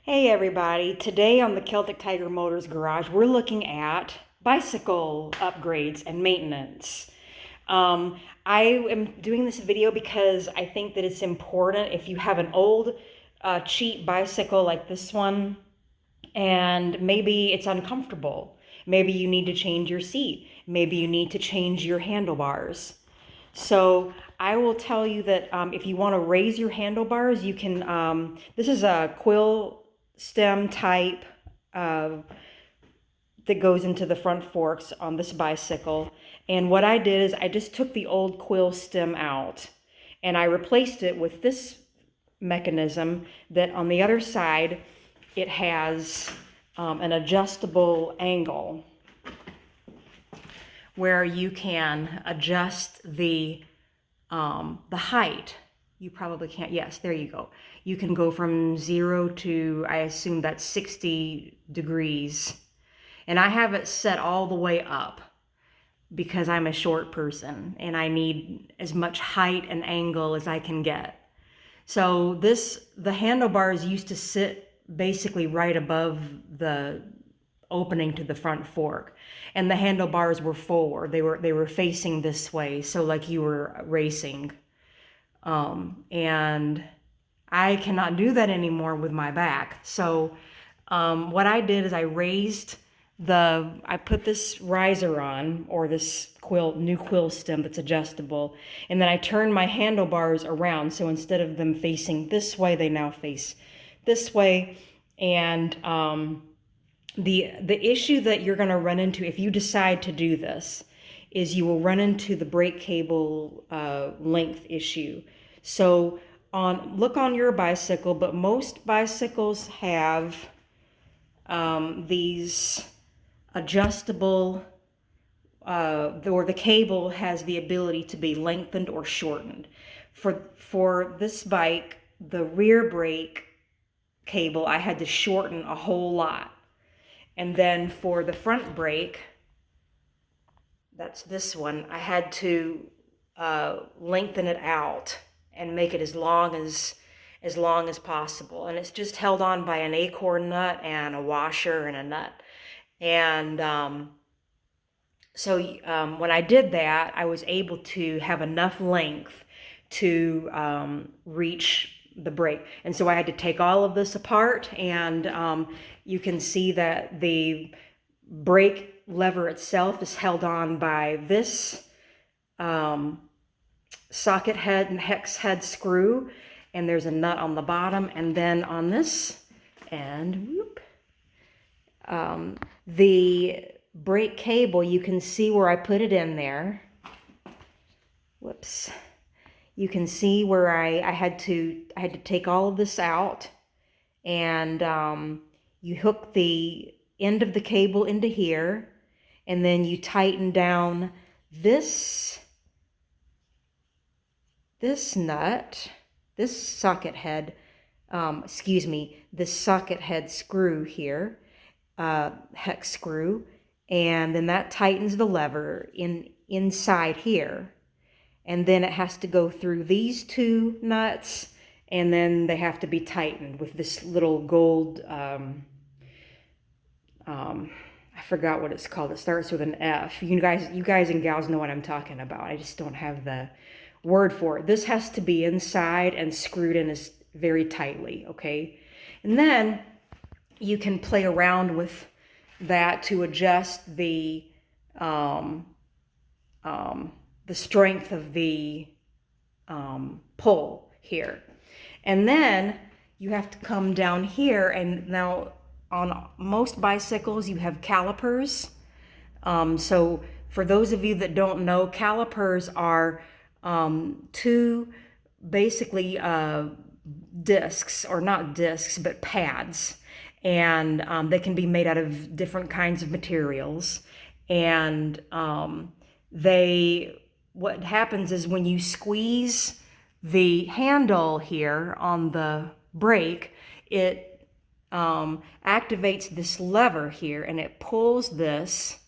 Hey everybody, today on the Celtic Tiger Motors Garage, we're looking at bicycle upgrades and maintenance. I am doing this video because I think that it's important if you have an old cheap bicycle like this one and maybe it's uncomfortable. Maybe you need to change your seat. Maybe you need to change your handlebars. So I will tell you that if you want to raise your handlebars, you can, this is a quill stem type uh, that goes into the front forks on this bicycle. And what I did is I just took the old quill stem out and I replaced it with this mechanism that on the other side, it has an adjustable angle where you can adjust the height. You probably can't. Yes, there you go. You can go from 0 to, I assume that's 60 degrees. And I have it set all the way up because I'm a short person and I need as much height and angle as I can get. So the handlebars used to sit basically right above the opening to the front fork, and the handlebars were forward. They were facing this way, so like you were racing. And I cannot do that anymore with my back. So what I did is I put this riser on, or this new quill stem that's adjustable, and then I turned my handlebars around. So instead of them facing this way, they now face this way. And the issue that you're going to run into if you decide to do this is you will run into the brake cable length issue. So look on your bicycle, but most bicycles have these adjustable, or the cable has the ability to be lengthened or shortened. For this bike, the rear brake cable, I had to shorten a whole lot. And then for the front brake, that's this one, I had to lengthen it out and make it as long as possible. And it's just held on by an acorn nut and a washer and a nut. And when I did that, I was able to have enough length to reach the brake. And so I had to take all of this apart, and you can see that the brake lever itself is held on by this socket head and hex head screw, and there's a nut on the bottom, and then on this end, whoop, the brake cable, you can see where I put it in there. Whoops. You can see where I had to take all of this out, and you hook the end of the cable into here, and then you tighten down this nut, this socket head, this socket head screw here, hex screw, and then that tightens the lever inside here. And then it has to go through these two nuts, and then they have to be tightened with this little gold, I forgot what it's called. It starts with an F. You guys and gals know what I'm talking about. I just don't have the word for it. This has to be inside and screwed in very tightly, okay? And then you can play around with that to adjust the strength of the pull here. And then you have to come down here, and now on most bicycles you have calipers. So for those of you that don't know, calipers are two basically discs, or not discs, but pads. And they can be made out of different kinds of materials. And what happens is when you squeeze the handle here on the brake, it activates this lever here, and it pulls this,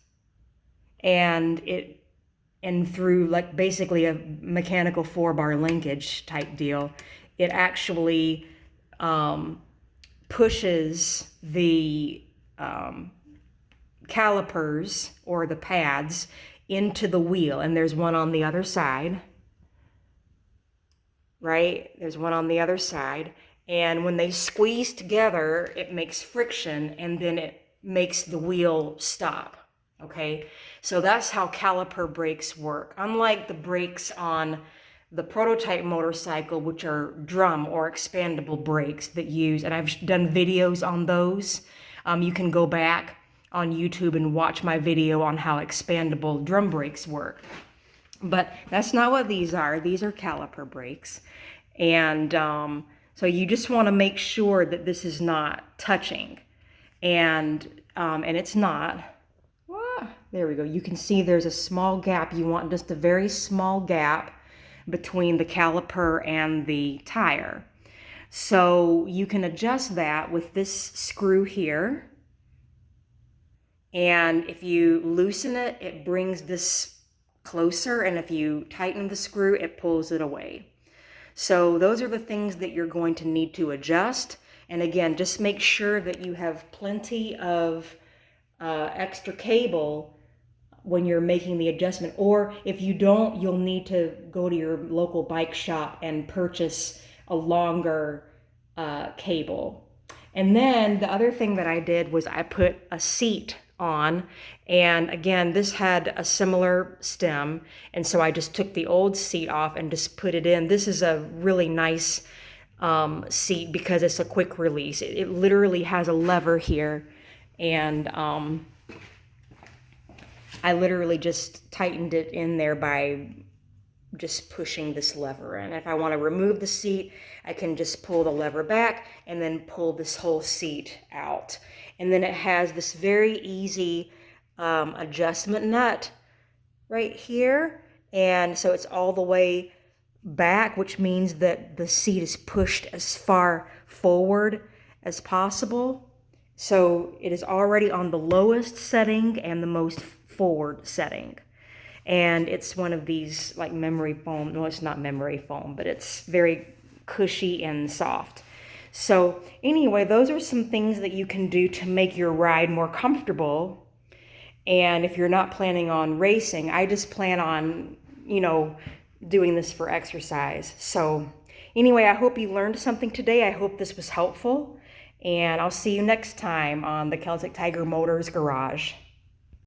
and through like basically a mechanical 4-bar linkage type deal, it actually pushes the calipers or the pads into the wheel. And there's one on the other side, right? There's one on the other side. And when they squeeze together, it makes friction, and then it makes the wheel stop, okay? So that's how caliper brakes work. Unlike the brakes on the prototype motorcycle, which are drum or expandable brakes that use, and I've done videos on those. You can go back on YouTube and watch my video on how expandable drum brakes work. But that's not what these are. These are caliper brakes. And so you just want to make sure that this is not touching. And it's not. There we go. You can see there's a small gap. You want just a very small gap between the caliper and the tire. So you can adjust that with this screw here. And if you loosen it, it brings this closer. And if you tighten the screw, it pulls it away. So those are the things that you're going to need to adjust. And again, just make sure that you have plenty of extra cable when you're making the adjustment. Or if you don't, you'll need to go to your local bike shop and purchase a longer cable. And then the other thing that I did was I put a seat on, and again, this had a similar stem, and so I just took the old seat off and just put it in. This is a really nice seat because it's a quick release. It literally has a lever here, and I literally just tightened it in there by just pushing this lever in. If I want to remove the seat, I can just pull the lever back and then pull this whole seat out. And then it has this very easy adjustment nut right here. And so it's all the way back, which means that the seat is pushed as far forward as possible. So it is already on the lowest setting and the most forward setting. And it's one of these like memory foam. No, it's not memory foam, but it's very cushy and soft. So anyway, those are some things that you can do to make your ride more comfortable. And if you're not planning on racing, I just plan on, doing this for exercise. So anyway, I hope you learned something today. I hope this was helpful. And I'll see you next time on the Celtic Tiger Motors Garage.